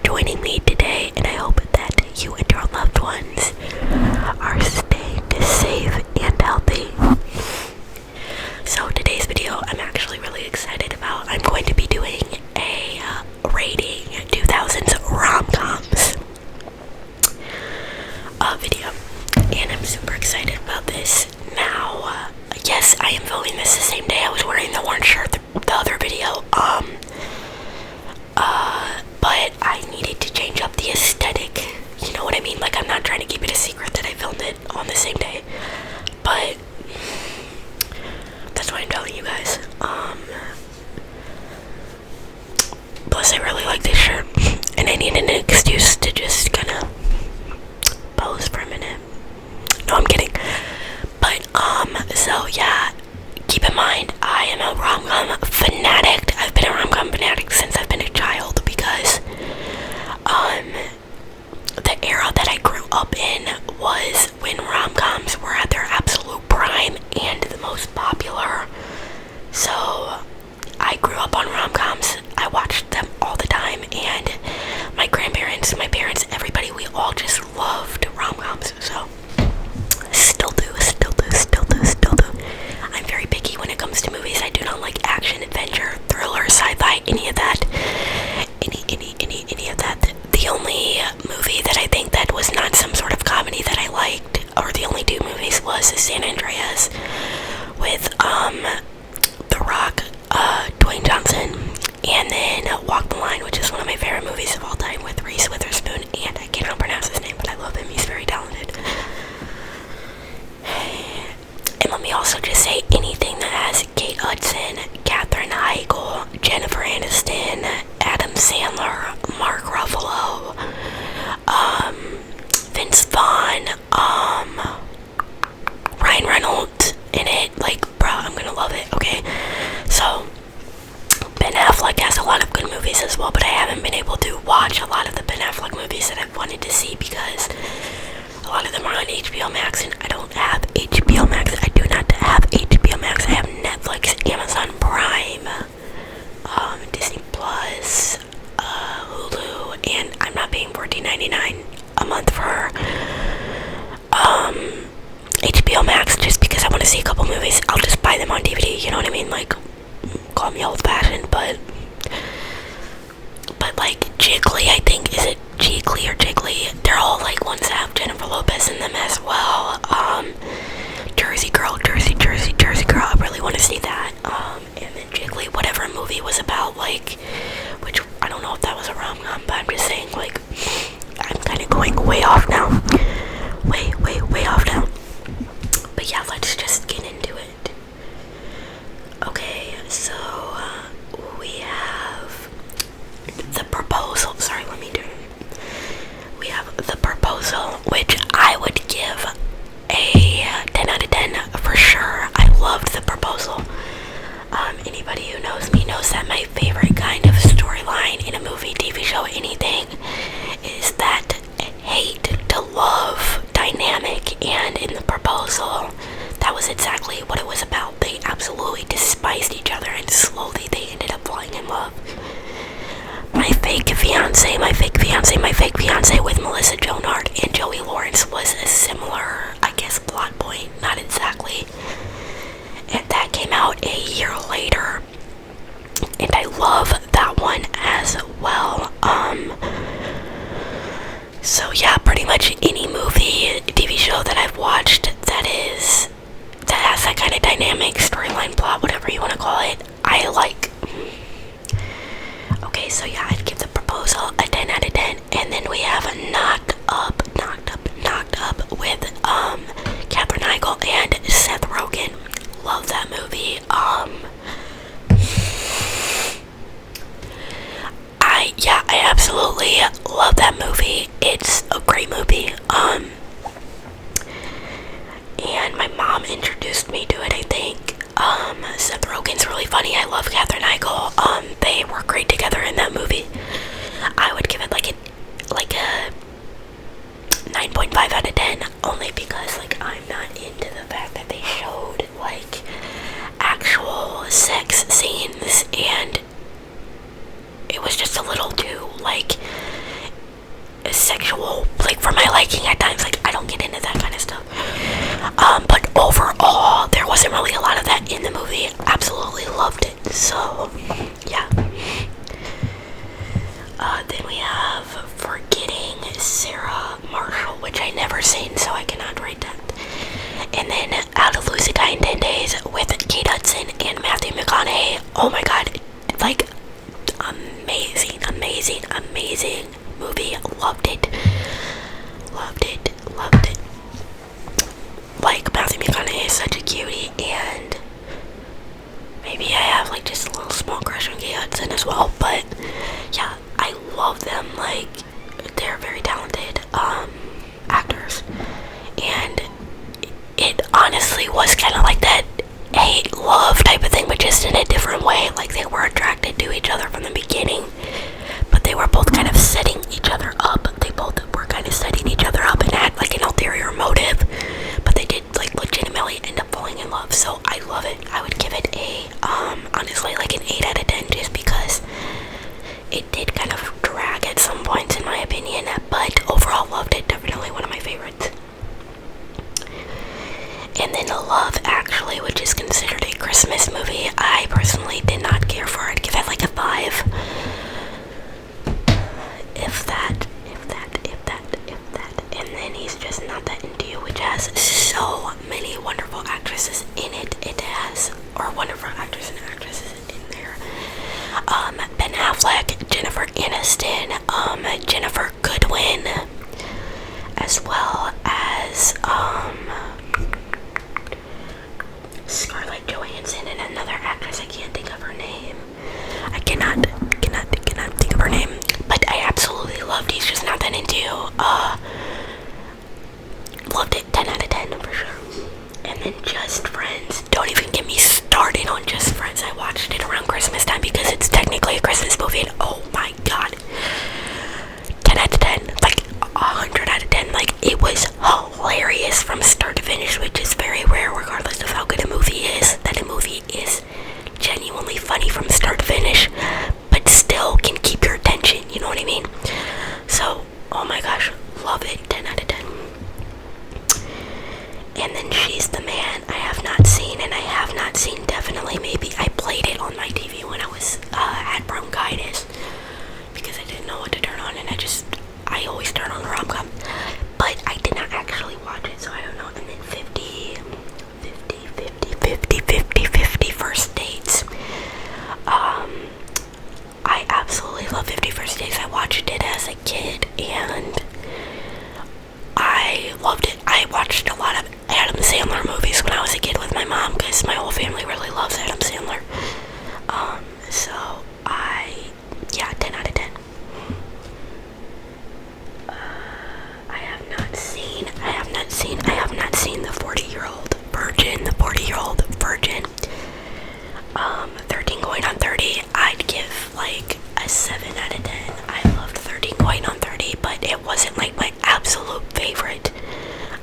joining me today, and I hope that you and your loved ones are staying safe and healthy. So today's video I'm actually really excited about. I'm going to be doing a rating 2000s rom-coms video, and I'm super excited about this. Now, yes, I am filming this the same day I was wearing the orange shirt the other video, but I needed to change up the aesthetic, you know what I mean? Like, I'm not trying to keep it a secret that I filmed it on the same day, but that's why I'm telling you guys. Plus I really like this shirt, and I needed an excuse to just kind of pose for a minute. No, I'm kidding. But, so yeah, keep in mind, I am a rom-com fanatic. I've been a rom-com fanatic since I've been a child, because, the era that I grew up in was when rom-coms were at their absolute prime and the most popular. So, I grew up on rom-coms. I watched them all the time, and my grandparents, my parents, everybody, we all just loved rom-coms. So, still do. I'm very picky when it comes to movies. I do not like action, adventure, thriller, sci-fi, any of that. Any of that. The only movie that I think that was not some sort of comedy that I liked, or the only two movies, was San Andreas with The Rock, Dwayne Johnson, and then Walk the Line, which is one of my favorite movies of all time, with Reese Witherspoon, and I cannot pronounce his name, but I love him. He's very talented. And let me also just say, anything that has Kate Hudson, Katherine Heigl, Jennifer Aniston, Adam Sandler, Mark Ruffalo, Vince Vaughn, Ryan Reynolds in it, like, bro, I'm gonna love it, okay? So, Ben Affleck has a lot of good movies as well, but I haven't been able to watch a lot of the Ben Affleck movies that I've wanted to see, because a lot of them are on HBO Max, and I don't have HBO Max. I do not have HBO Max. I have Netflix, Amazon Prime, Disney Plus, Hulu, and I'm not paying $14.99 a month for HBO Max just because I want to see a couple movies. I'll just buy them on DVD, you know what I mean? Like, call me old-fashioned, but like Jiggly, I think, is it Jiggly or Jiggly? They're all like ones that have Jennifer Lopez in them as well. Jersey Girl, Jersey Girl, I really want to see that. And then Jiggly, whatever movie was about, like, which I don't know if that was a rom-com, but I'm just saying, like, I'm kind of going way off now. Way off now. But yeah, let's just get into it. Okay, so we have The Proposal. Sorry, let me do it. We have The Proposal, which I would give a 10 out of 10 for sure. I loved The Proposal. Anybody who knows me knows that my favorite kind of storyline in a movie, TV show, anything, is that hate to love dynamic, and in The Proposal, that was exactly what it was about. They absolutely despised each other, and slowly they ended up falling in love. My Fake Fiance with Melissa Joan Hart and Joey Lawrence was a similar, I guess, plot point. Not exactly. And that came out a year later. And I love that one as well. So yeah, pretty much any movie, TV show that I've watched that has that kind of dynamic, storyline, plot, whatever you want to call it, I like. Okay, so yeah, I'd give The Proposal a 10 out of 10, and then we have Knocked Up with Katherine Heigl and Seth Rogen. Love that movie. I absolutely love that movie. It's a great movie. And my mom introduced me to it, I think. Seth Rogen's really funny. I love Katherine Heigl. They were great together in that movie. I would give it like a 9.5 out of 10, only because, like, I'm not into the fact that they showed, like, actual sex scenes, and it was just a little too, like, liking at times. Like, I don't get into that kind of stuff. But overall, there wasn't really a lot of that in the movie. Absolutely loved it. So, yeah. Then we have Forgetting Sarah Marshall, which I never seen, so I cannot rate that. And then How to Lose a Guy in 10 Days with Kate Hudson and Matthew McConaughey. Oh my god, like, amazing movie. Loved it. Like, Matthew McConaughey is such a cutie, and maybe I have like just a little small crush on Kate Hudson as well, but yeah, I love them. Like, they're very talented actors, and it honestly was kind of like that hate love type of thing, but just in a different way. Like, they were attracted to each other from the beginning, but they were both kind of setting each other up. They both were kind of setting each other up and had like an ulterior motive, but they did like legitimately end up falling in love. So I love it. I would give it a honestly like an 8 out of 10, just because it did kind of drag at some points in my opinion, but overall loved it. Definitely one of my favorites. And then Love Actually, which is considered a Christmas movie, I personally did not care for. I'd give it like a 5. If that. And then He's Just Not That Into You, which has so many wonderful actresses in it. Wonderful actors and actresses in there. Ben Affleck, Jennifer Aniston, Jennifer Goodwin, as well as Scarlett Johansson and another actress. I can't think of her name. I cannot think of her name. But I absolutely loved He's Just Not That Into You. Loved it. 10 out of 10 for sure. And then Just Friends. Don't even get me started on Just Friends. I watched it around Christmas time because it's technically a Christmas movie, and oh my god, 10 out of 10, like 100 out of 10. Like, it was hilarious from start to finish, which is very rare regardless of how good a movie is, that a movie is genuinely funny from start to finish, but still can keep your attention, you know what I mean? So, oh my gosh, love it. 10 out of 10. And then She's the Man, I have not seen, and I have not seen definitely, maybe I played it on my TV when I was had bronchitis, because I didn't know what to turn on, and I always turn on the rom-com, but I did not actually watch it, so I don't know. And then 50 First Dates. I absolutely love 50 First Dates. I watched it as a kid, and I loved it. I watched a lot of Adam Sandler movies when I was a kid with my mom, because my whole family really loves Adam Sandler. So yeah, 10 out of 10. I have not seen The 40-Year-Old Virgin. 13 Going on 30, I'd give like a 7 out of 10. I loved 13 Going on 30, but it wasn't like my absolute favorite.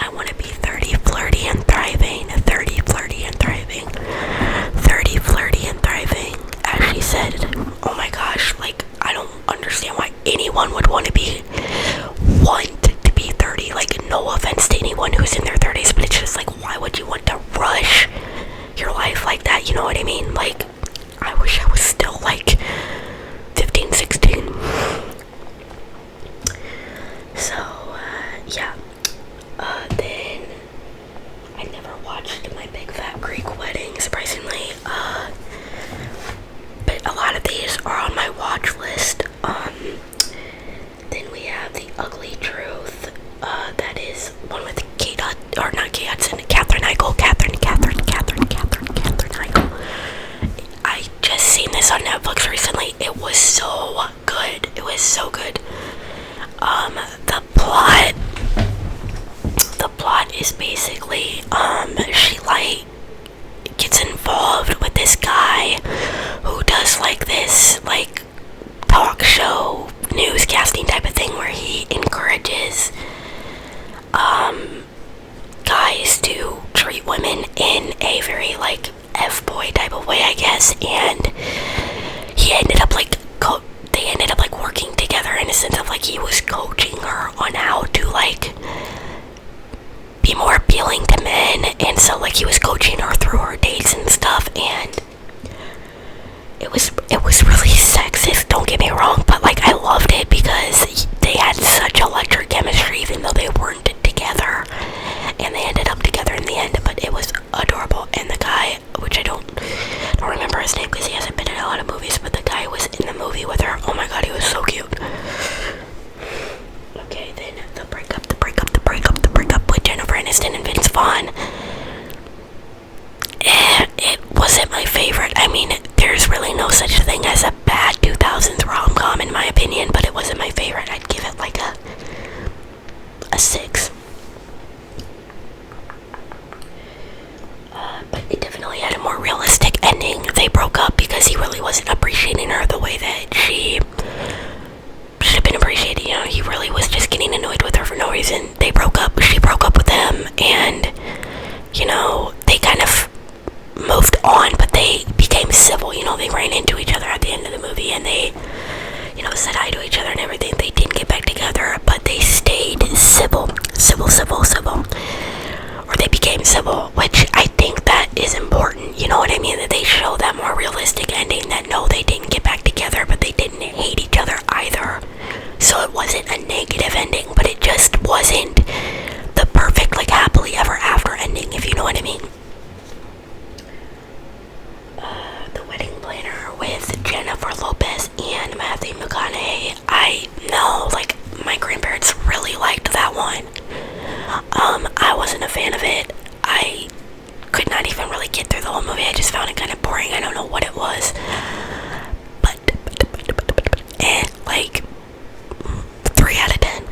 I want to be 30, flirty, and thriving. 30, flirty, and thriving. 30, flirty, and thriving. As she said, oh my gosh, like, I don't understand why anyone would want to be 30. Like, no offense to anyone who's in their 30s, but it's just like, why would you want to rush your life like that? You know what I mean? Like, I wish I was still like 15, 16. So, yeah. Then I never watched My Big Fat Greek Wedding, surprisingly. But a lot of these are on my watch list. Then we have The Ugly Truth. That is one with Catherine Heigl. Catherine Heigl. I just seen this on Netflix recently. It was so good. The plot is basically, she like gets involved with this guy who does like this like talk show newscasting type of thing where he encourages guys to treat women in a very like F-boy type of way, I guess, and he ended up like they ended up like working together in a sense of like he was coaching her on how to like coaching her through her dates and stuff, and it was really sexist, don't get me wrong, but like I loved it because they had such electric chemistry even though they weren't together, and they ended up together in the end, but it was adorable. And the guy, which I don't remember his name because he hasn't been in a lot of movies, but the guy who was in the movie with her, oh my god, he was so cute. Okay, then the breakup with Jennifer Aniston and Vince Vaughn. It wasn't my favorite. I mean, there's really no such thing as a bad 2000s rom-com in my opinion, but it wasn't my favorite. I'd give it like a 6. But it definitely had a more realistic ending. They broke up because he really wasn't appreciating her the way that she should have been appreciated. You know, he really was just getting annoyed with her for no reason. They broke up. She broke up with him, and you know, they kind of moved on, but they became civil. You know, they ran into each other at the end of the movie, and they, you know, said hi to each other and everything. They didn't get back together, but they stayed civil, or they became civil, which I think that is important. You know what I mean? That they show that more realistic ending, that no, they didn't get back together, but they didn't hate each other either. So it wasn't a negative ending, but it just wasn't the perfect, like, happily ever after ending, if you know what I mean. The Wedding Planner with Jennifer Lopez and Matthew McConaughey. I know, like, my grandparents really liked that one. I wasn't a fan of it. I could not even really get through the whole movie. I just found it kind of boring. I don't know what it was. But like 3 out of 10.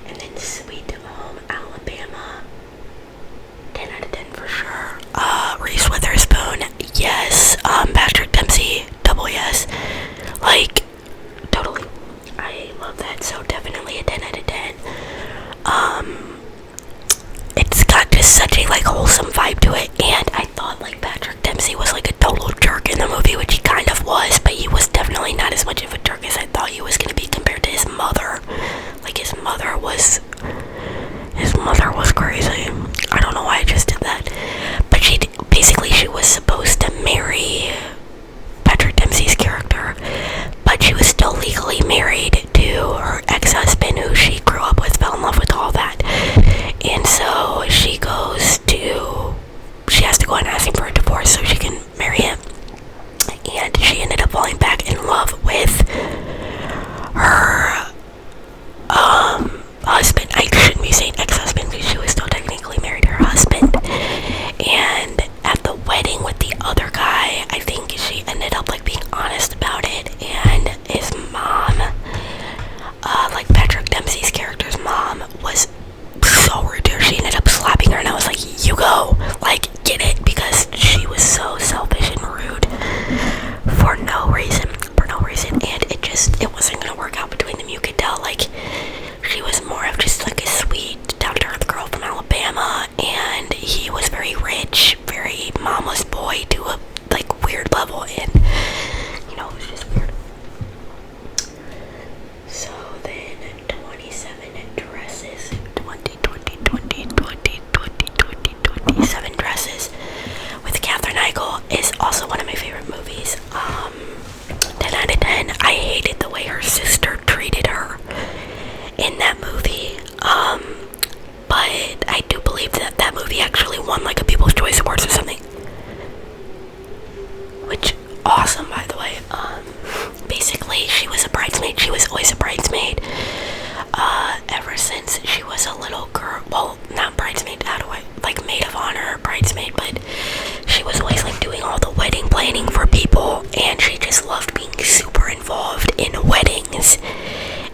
And then Sweet Home Alabama, 10 out of 10 for sure. Reese Witherspoon, yes. Patrick Dempsey, double yes. Like, totally. I love that, so definitely a 10 out of 10. It's got just such a, like, wholesome vibe to it, and I thought, like, Patrick Dempsey was, like, a total jerk in the movie, which he kind of was, but he was definitely not as much of a jerk as I thought he was gonna be compared to his mother. Like, his mother was crazy. I don't know why I just did that, but she was supposed to marry Patrick Dempsey's character, but she was still legally married to her ex-husband, who she grew up with, fell in love with, all that. And so she has to go and ask him for a divorce so she can marry him. And she ended up falling back in love with her husband. I shouldn't be saying ex-husband because she was still technically married to her husband. And at the wedding with the other guy, I think she ended up, like, being honest about it, and his mom, like Patrick Dempsey's character's mom, was so rude to her. She ended up slapping her, and I was like, you go, like, get it, because she was so selfish and rude for no reason, and it wasn't gonna work out between them. You could tell, like, she was more of just, like, a sweet, down-to-earth girl from Alabama, and he was very rich, very mama's boy to a, like, weird level, and, you know, it was just weird. So then, 27 dresses, 27 dresses with Katherine Heigl is also one of my favorite movies. 10 out of 10. I hated the way her sister treated her in that movie, but I do believe that movie actually won, like, a People's Choice Awards or something, which, awesome, by the way. Basically, she was a bridesmaid. She was always a bridesmaid, ever since she was a little girl. Well, not bridesmaid, like, maid of honor, bridesmaid, but she was always, like, doing all the wedding planning for people, and she just loved being super involved in weddings.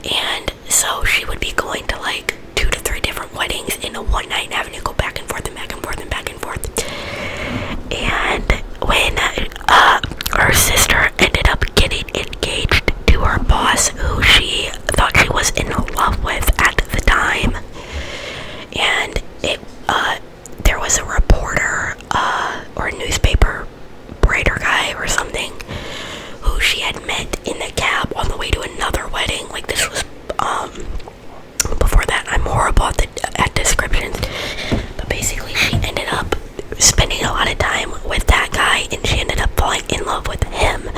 And so she would be going to, like, 2 to 3 different weddings in a one night and having to go back and forth and back and forth and back and forth. And when her sister ended up getting engaged to her boss, who she thought she was in love with at the time, and there was a reporter or a newspaper writer guy or something who she had met in the cab on the way to another wedding. Like, this was before that. I'm horrible at descriptions, but basically she ended spending a lot of time with that guy, and she ended up falling in love with him.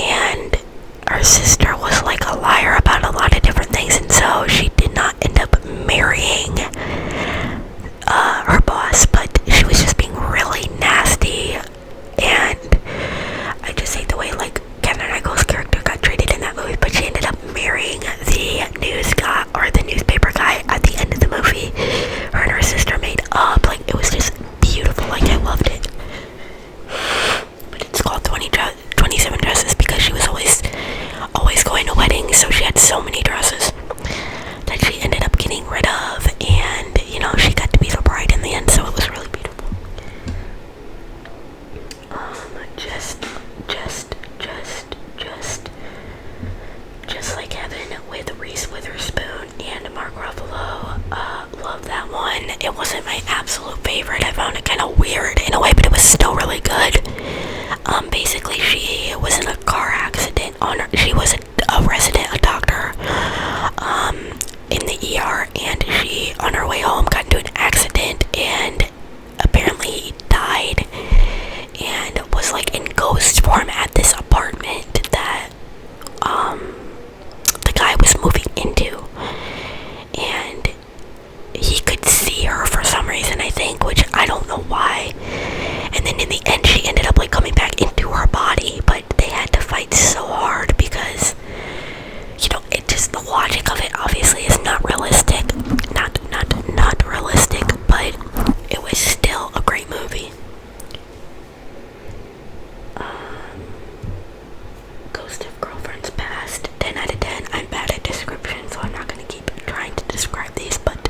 And her sister was like a liar about a lot of different things, and so she did not end up marrying her boss, but she was just being really nasty. And I just hate the way like Kevin Nichols' character got treated in that movie, but she ended up marrying the news guy, or the newspaper guy, at the end of the movie. Her and her sister made up. Like, it was just beautiful. Like, I loved it. But it's called 27 Dresses because she was always going to weddings, so she had so many dresses that she ended up getting rid of, and she got to be the bride in the end, so it was really beautiful. Just like Heaven with Reese Witherspoon and Mark Ruffalo. Love that one. It wasn't my absolute favorite. I found it kind of weird in a way, but it was still really good. Basically, she was in a car accident. She was a resident, a doctor, in the ER, and she, on her way home, got into an accident, and apparently died, and was like in ghost form at this apartment that the guy was moving into, and he could see her for some reason, I think, which I don't know why. And then in the end, she ended up like coming back into her body, but they had to fight so hard because it just, the logic of it obviously is not realistic, not realistic, but it was still a great movie. Ghost of Girlfriends Past, 10 out of 10. I'm bad at description, so I'm not going to keep trying to describe these, but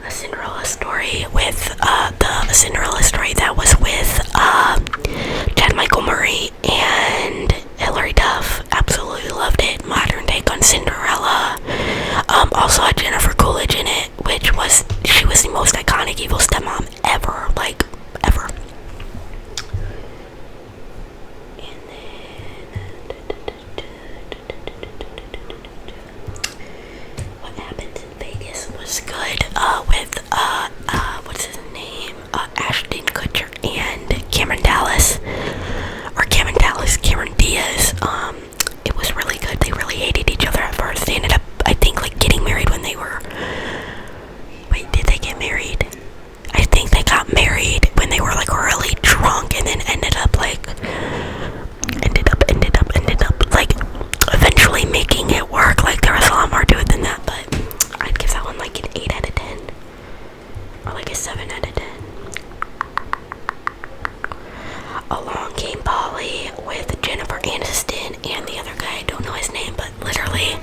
a Cinderella Story with, the Cinderella Story that was with, Chad Michael Murray and Hilary Duff. Absolutely loved it. Modern take on Cinderella. Also had Jennifer Coolidge in it, she was the most iconic evil stepmom ever, like, ever. And then, What Happens in Vegas was good, with, what's his name? Ashton Kutcher and Cameron Diaz. It was really good. They really hated each other at first. They ended up, I think, like, getting married when they were, wait, did they get married? I think they got married when they were, like, really drunk, and then ended up, like, eventually making it work. Like, there was a lot more to it than that, but I'd give that one, like, an 8 out of 10. Or, like, a 7 out of 10. Along Came Polly with Jennifer Aniston and the other guy, I don't know his name, but literally,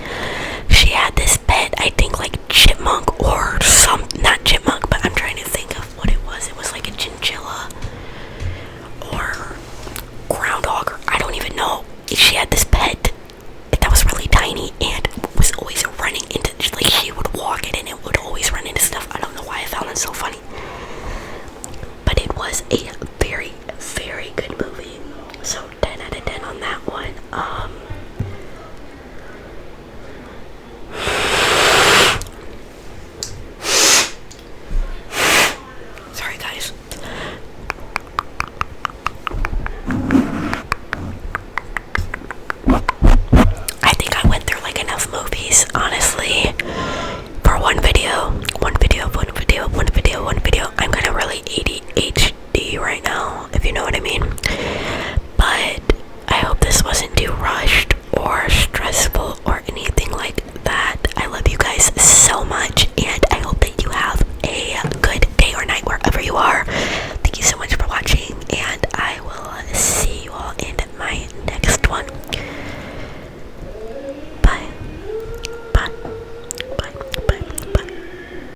she had this pet, I think, like, chipmunk or not chipmunk, but I'm trying to think of what it was. It was like a chinchilla or groundhog, or I don't even know. She had this pet that was really tiny and was always running into, like, she would walk it and it would always run into stuff. I don't know why I found it so funny, but it was a